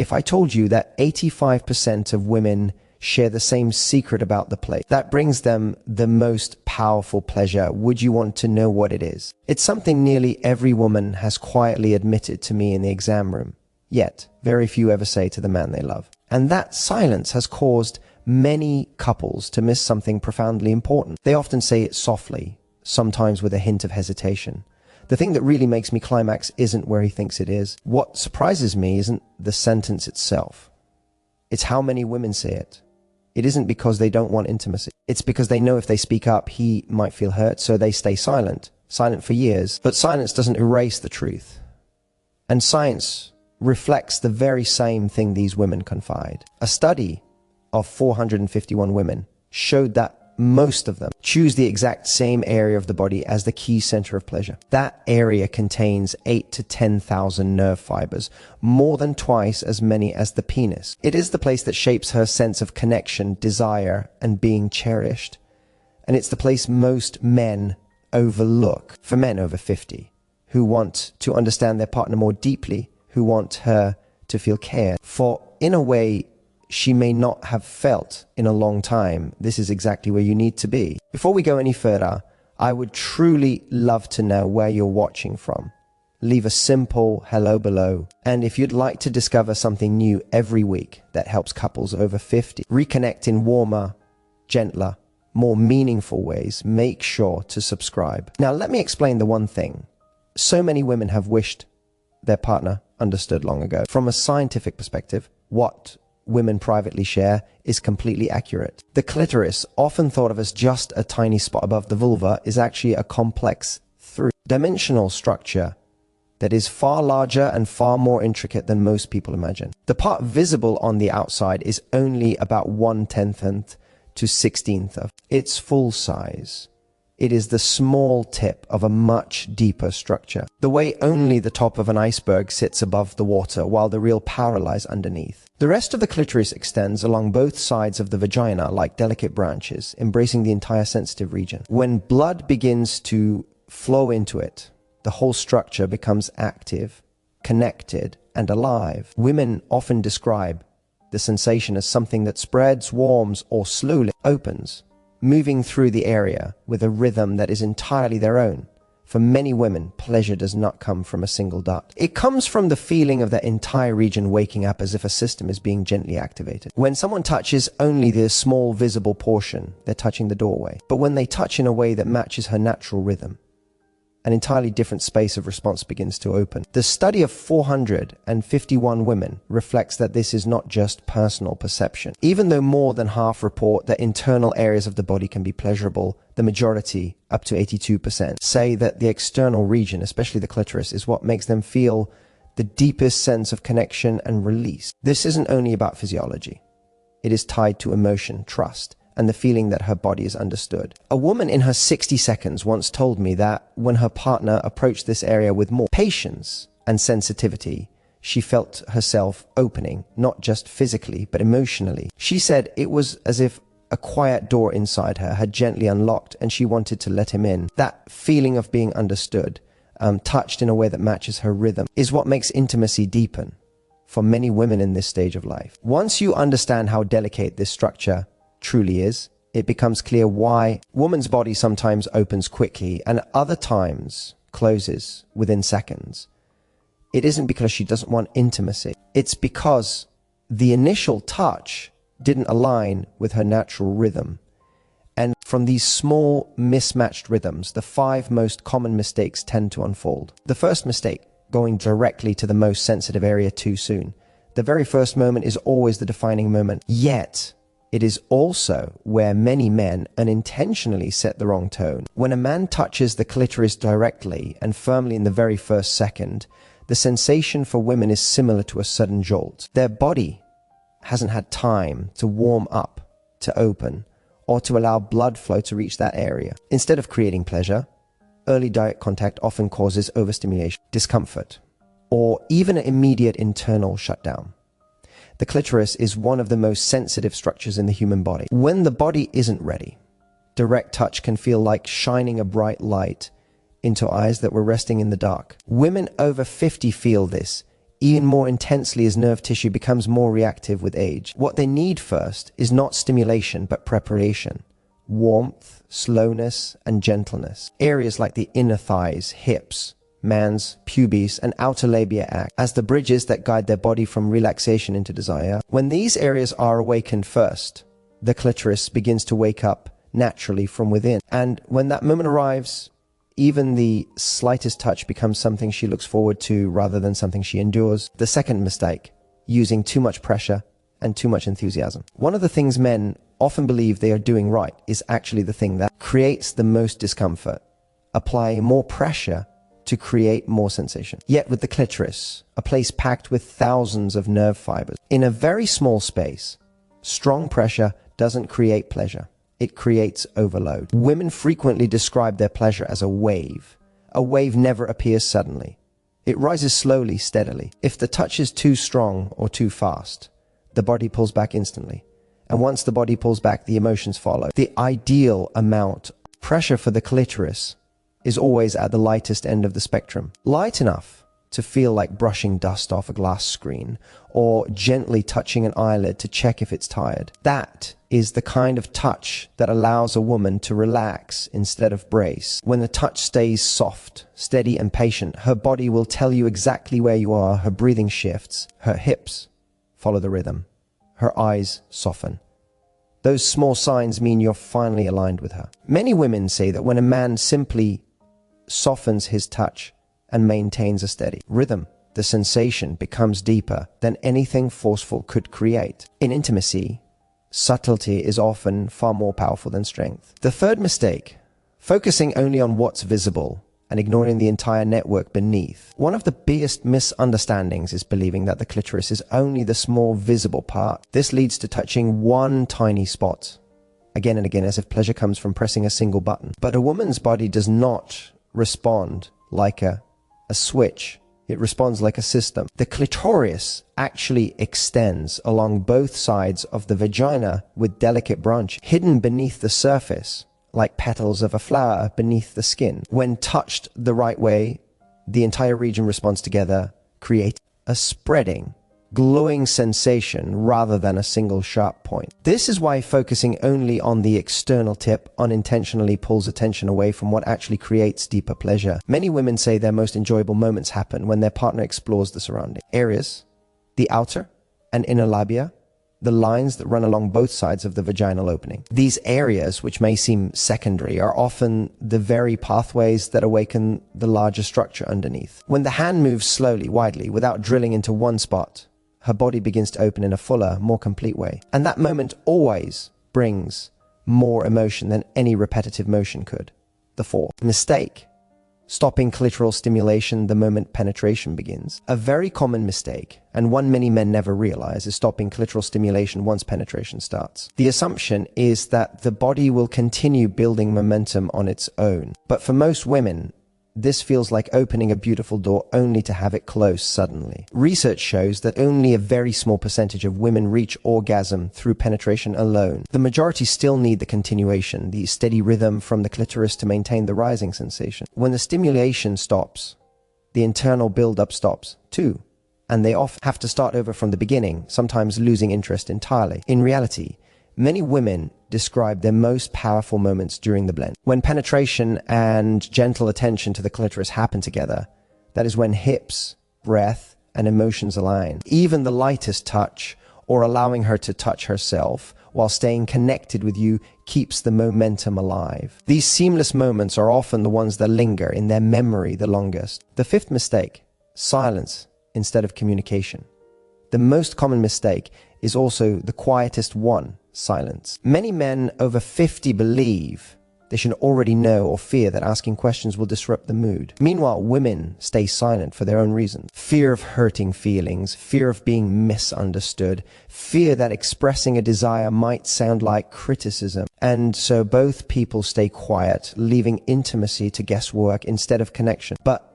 If I told you that 85% of women share the same secret about the place that brings them the most powerful pleasure, would you want to know what it is? It's something nearly every woman has quietly admitted to me in the exam room, yet very few ever say to the man they love. And that silence has caused many couples to miss something profoundly important. They often say it softly, sometimes with a hint of hesitation. The thing that really makes me climax isn't where he thinks it is. What surprises me isn't the sentence itself. It's how many women say it. It isn't because they don't want intimacy. It's because they know if they speak up, he might feel hurt, so they stay silent for years. But silence doesn't erase the truth. And science reflects the very same thing these women confide. A study of 451 women showed that most of them choose the exact same area of the body as the key center of pleasure. That area contains 8,000 to 10,000 nerve fibers, more than twice as many as the penis. It is the place that shapes her sense of connection, desire, and being cherished. And it's the place most men overlook. For men over 50, who want to understand their partner more deeply, who want her to feel cared. For in a way she may not have felt in a long time, this is exactly where you need to be. Before we go any further, I would truly love to know where you're watching from. Leave a simple hello below. And if you'd like to discover something new every week that helps couples over 50 reconnect in warmer, gentler, more meaningful ways, make sure to subscribe. Now, let me explain the one thing so many women have wished their partner understood long ago. From a scientific perspective, what women privately share is completely accurate. The clitoris, often thought of as just a tiny spot above the vulva, is actually a complex three-dimensional structure that is far larger and far more intricate than most people imagine. The part visible on the outside is only about 1/10th to 16th of its full size. It is the small tip of a much deeper structure, the way only the top of an iceberg sits above the water while the real power lies underneath. The rest of the clitoris extends along both sides of the vagina like delicate branches, embracing the entire sensitive region. When blood begins to flow into it, the whole structure becomes active, connected, and alive. Women often describe the sensation as something that spreads, warms, or slowly opens, moving through the area with a rhythm that is entirely their own. For many women, pleasure does not come from a single dot. It comes from the feeling of that entire region waking up as if a system is being gently activated. When someone touches only the small visible portion, they're touching the doorway. But when they touch in a way that matches her natural rhythm, an entirely different space of response begins to open. The study of 451 women reflects that this is not just personal perception. Even though more than half report that internal areas of the body can be pleasurable, the majority, up to 82%, say that the external region, especially the clitoris, is what makes them feel the deepest sense of connection and release. This isn't only about physiology. It is tied to emotion, trust, and the feeling that her body is understood. A woman in her 60 seconds once told me that when her partner approached this area with more patience and sensitivity, she felt herself opening, not just physically, but emotionally. She said it was as if a quiet door inside her had gently unlocked and she wanted to let him in. That feeling of being understood, touched in a way that matches her rhythm, is what makes intimacy deepen for many women in this stage of life. Once you understand how delicate this structure truly is, it becomes clear why woman's body sometimes opens quickly and other times closes within seconds. It isn't because she doesn't want intimacy. It's because the initial touch didn't align with her natural rhythm. And from these small mismatched rhythms, the 5 most common mistakes tend to unfold. The first mistake, going directly to the most sensitive area too soon. The very first moment is always the defining moment. Yet, it is also where many men unintentionally set the wrong tone. When a man touches the clitoris directly and firmly in the very first second, the sensation for women is similar to a sudden jolt. Their body hasn't had time to warm up, to open, or to allow blood flow to reach that area. Instead of creating pleasure, early direct contact often causes overstimulation, discomfort, or even an immediate internal shutdown. The clitoris is one of the most sensitive structures in the human body. When the body isn't ready, direct touch can feel like shining a bright light into eyes that were resting in the dark. Women over 50 feel this even more intensely as nerve tissue becomes more reactive with age. What they need first is not stimulation, but preparation. Warmth, slowness, and gentleness. Areas like the inner thighs, hips, mans, pubis, and outer labia act as the bridges that guide their body from relaxation into desire. When these areas are awakened first, the clitoris begins to wake up naturally from within. And when that moment arrives, even the slightest touch becomes something she looks forward to rather than something she endures. The second mistake, using too much pressure and too much enthusiasm. One of the things men often believe they are doing right is actually the thing that creates the most discomfort. Apply more pressure to create more sensation. Yet with the clitoris, a place packed with thousands of nerve fibers, in a very small space, strong pressure doesn't create pleasure. It creates overload. Women frequently describe their pleasure as a wave. A wave never appears suddenly. It rises slowly, steadily. If the touch is too strong or too fast, the body pulls back instantly. And once the body pulls back, the emotions follow. The ideal amount of pressure for the clitoris is always at the lightest end of the spectrum. Light enough to feel like brushing dust off a glass screen or gently touching an eyelid to check if it's tired. That is the kind of touch that allows a woman to relax instead of brace. When the touch stays soft, steady, and patient, her body will tell you exactly where you are. Her breathing shifts. Her hips follow the rhythm. Her eyes soften. Those small signs mean you're finally aligned with her. Many women say that when a man simply softens his touch and maintains a steady rhythm, the sensation becomes deeper than anything forceful could create. In intimacy, subtlety is often far more powerful than strength. The third mistake, focusing only on what's visible and ignoring the entire network beneath. One of the biggest misunderstandings is believing that the clitoris is only the small visible part. This leads to touching one tiny spot again and again as if pleasure comes from pressing a single button. But a woman's body does not respond like a switch. It responds like a system. The clitoris actually extends along both sides of the vagina with delicate branch hidden beneath the surface, like petals of a flower beneath the skin. When touched the right way, the entire region responds together, creating a spreading, glowing sensation rather than a single sharp point. This is why focusing only on the external tip unintentionally pulls attention away from what actually creates deeper pleasure. Many women say their most enjoyable moments happen when their partner explores the surrounding areas, the outer and inner labia, the lines that run along both sides of the vaginal opening. These areas, which may seem secondary, are often the very pathways that awaken the larger structure underneath. When the hand moves slowly, widely, without drilling into one spot, her body begins to open in a fuller, more complete way. And that moment always brings more emotion than any repetitive motion could. The fourth mistake, stopping clitoral stimulation the moment penetration begins. A very common mistake, and one many men never realize, is stopping clitoral stimulation once penetration starts. The assumption is that the body will continue building momentum on its own. But for most women, this feels like opening a beautiful door only to have it close suddenly. Research shows that only a very small percentage of women reach orgasm through penetration alone. The majority still need the continuation, the steady rhythm from the clitoris to maintain the rising sensation. When the stimulation stops, the internal build-up stops too, and they often have to start over from the beginning, sometimes losing interest entirely. In reality, many women describe their most powerful moments during the blend. When penetration and gentle attention to the clitoris happen together, that is when hips, breath, and emotions align. Even the lightest touch, or allowing her to touch herself while staying connected with you, keeps the momentum alive. These seamless moments are often the ones that linger in their memory the longest. The fifth mistake, silence instead of communication. The most common mistake is also the quietest one, silence. Many men over 50 believe they should already know or fear that asking questions will disrupt the mood. Meanwhile, women stay silent for their own reasons. Fear of hurting feelings, fear of being misunderstood, fear that expressing a desire might sound like criticism. And so both people stay quiet, leaving intimacy to guesswork instead of connection. But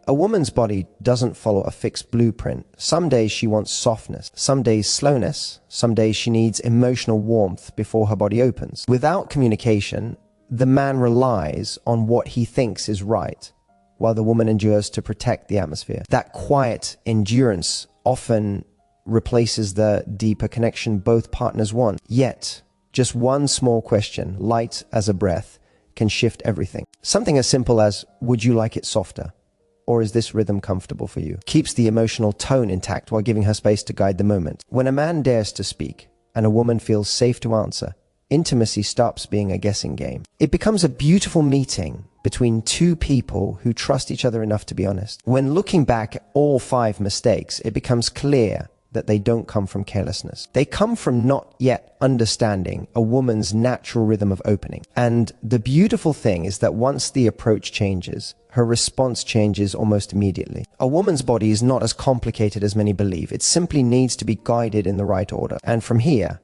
a woman's body doesn't follow a fixed blueprint. Some days she wants softness, some days slowness, some days she needs emotional warmth before her body opens. Without communication, the man relies on what he thinks is right, while the woman endures to protect the atmosphere. That quiet endurance often replaces the deeper connection both partners want. Yet, just one small question, light as a breath, can shift everything. Something as simple as, would you like it softer? Or is this rhythm comfortable for you? Keeps the emotional tone intact while giving her space to guide the moment. When a man dares to speak and a woman feels safe to answer, intimacy stops being a guessing game. It becomes a beautiful meeting between two people who trust each other enough to be honest. When looking back at all 5 mistakes, it becomes clear that they don't come from carelessness. They come from not yet understanding a woman's natural rhythm of opening. And the beautiful thing is that once the approach changes, her response changes almost immediately. A woman's body is not as complicated as many believe. It simply needs to be guided in the right order. And from here,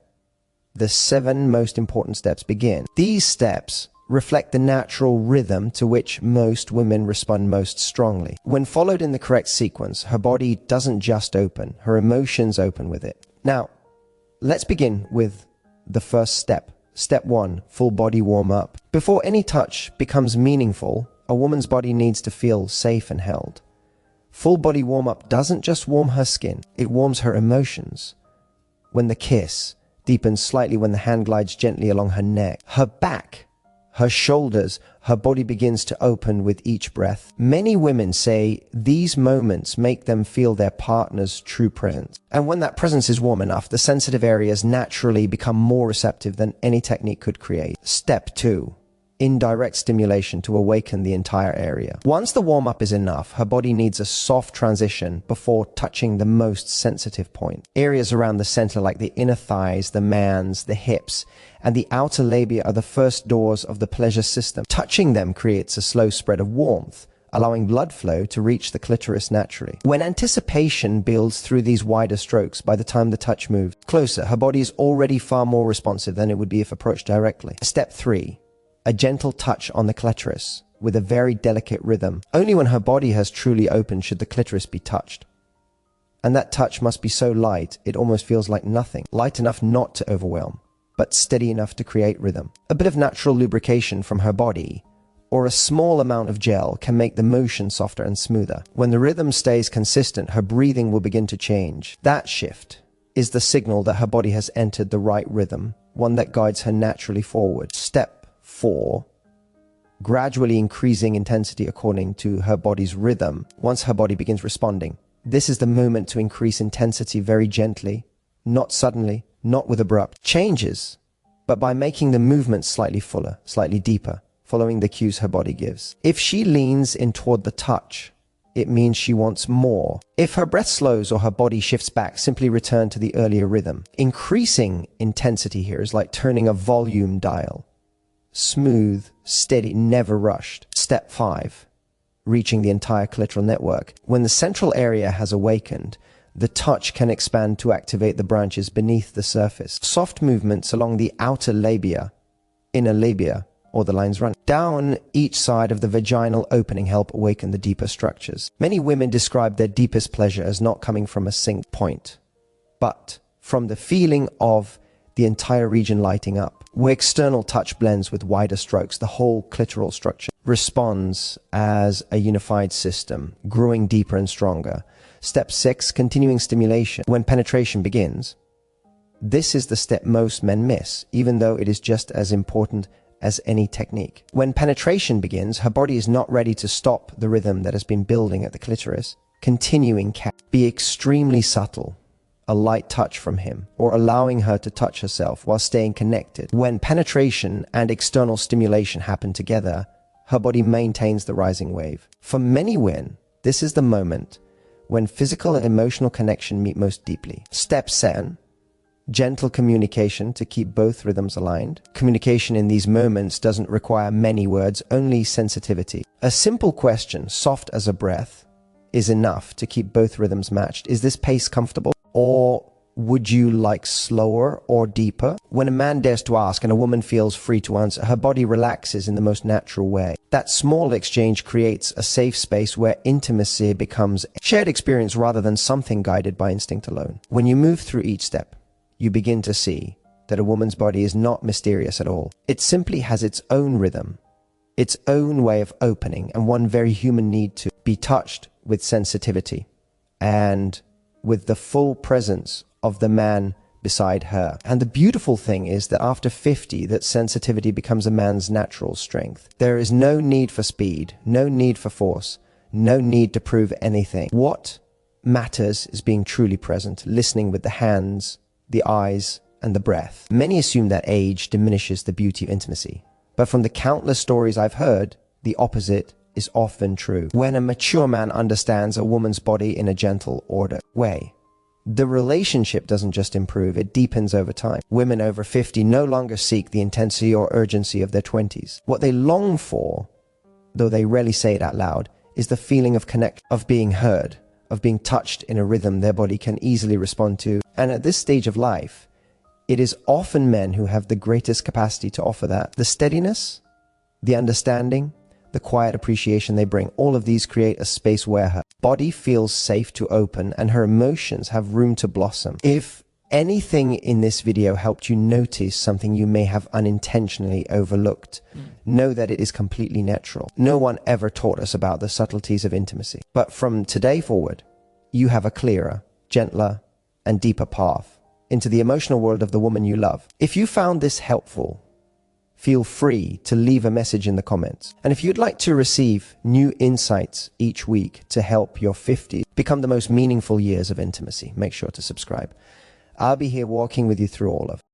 the 7 most important steps begin. These steps reflect the natural rhythm to which most women respond most strongly. When followed in the correct sequence, her body doesn't just open, her emotions open with it. Now, let's begin with the first step. Step 1, full body warm up. Before any touch becomes meaningful, a woman's body needs to feel safe and held. Full body warm up doesn't just warm her skin, it warms her emotions. When the kiss deepens slightly, when the hand glides gently along her neck, her back, her shoulders, her body begins to open with each breath. Many women say these moments make them feel their partner's true presence. And when that presence is warm enough, the sensitive areas naturally become more receptive than any technique could create. Step 2. Indirect stimulation to awaken the entire area. Once the warm-up is enough, her body needs a soft transition before touching the most sensitive point. Areas around the center like the inner thighs, the mans, the hips, and the outer labia are the first doors of the pleasure system. Touching them creates a slow spread of warmth, allowing blood flow to reach the clitoris naturally. When anticipation builds through these wider strokes, by the time the touch moves closer, her body is already far more responsive than it would be if approached directly. Step 3. A gentle touch on the clitoris with a very delicate rhythm. Only when her body has truly opened should the clitoris be touched. And that touch must be so light, it almost feels like nothing. Light enough not to overwhelm, but steady enough to create rhythm. A bit of natural lubrication from her body, or a small amount of gel, can make the motion softer and smoother. When the rhythm stays consistent, her breathing will begin to change. That shift is the signal that her body has entered the right rhythm, one that guides her naturally forward. Step 4. Gradually increasing intensity according to her body's rhythm. Once her body begins responding, this is the moment to increase intensity very gently, not suddenly, not with abrupt changes, but by making the movement slightly fuller, slightly deeper, following the cues her body gives. If she leans in toward the touch, it means she wants more. If her breath slows or her body shifts back, simply return to the earlier rhythm. Increasing intensity here is like turning a volume dial. Smooth, steady, never rushed. Step 5. Reaching the entire clitoral network. When the central area has awakened, the touch can expand to activate the branches beneath the surface. Soft movements along the outer labia, inner labia, or the lines running down each side of the vaginal opening help awaken the deeper structures. Many women describe their deepest pleasure as not coming from a single point, but from the feeling of the entire region lighting up. Where external touch blends with wider strokes, the whole clitoral structure responds as a unified system, growing deeper and stronger. Step 6, continuing stimulation. When penetration begins, this is the step most men miss, even though it is just as important as any technique. When penetration begins, her body is not ready to stop the rhythm that has been building at the clitoris. Continuing can be extremely subtle. A light touch from him, or allowing her to touch herself while staying connected. When penetration and external stimulation happen together, her body maintains the rising wave. For many women, this is the moment when physical and emotional connection meet most deeply. Step 7. Gentle communication to keep both rhythms aligned. Communication in these moments doesn't require many words, only sensitivity. A simple question, soft as a breath, is enough to keep both rhythms matched. Is this pace comfortable? Or would you like slower or deeper? When a man dares to ask and a woman feels free to answer, her body relaxes in the most natural way. That small exchange creates a safe space where intimacy becomes a shared experience rather than something guided by instinct alone. When you move through each step, you begin to see that a woman's body is not mysterious at all. It simply has its own rhythm, its own way of opening, and one very human need to be touched with sensitivity and with the full presence of the man beside her. And the beautiful thing is that after 50, that sensitivity becomes a man's natural strength. There is no need for speed, no need for force, no need to prove anything. What matters is being truly present, listening with the hands, the eyes, and the breath. Many assume that age diminishes the beauty of intimacy, but from the countless stories I've heard, the opposite is often true. When a mature man understands a woman's body in a gentle, ordered way, the relationship doesn't just improve, it deepens over time. Women over 50 no longer seek the intensity or urgency of their 20s. What they long for, though they rarely say it out loud, is the feeling of connection, of being heard, of being touched in a rhythm their body can easily respond to. And at this stage of life, it is often men who have the greatest capacity to offer that. The steadiness, the understanding, the quiet appreciation they bring, all of these create a space where her body feels safe to open and her emotions have room to blossom. If anything in this video helped you notice something you may have unintentionally overlooked, know that it is completely natural. No one ever taught us about the subtleties of intimacy. But from today forward, you have a clearer, gentler, and deeper path into the emotional world of the woman you love. If you found this helpful, feel free to leave a message in the comments. And if you'd like to receive new insights each week to help your 50s become the most meaningful years of intimacy, make sure to subscribe. I'll be here walking with you through all of it.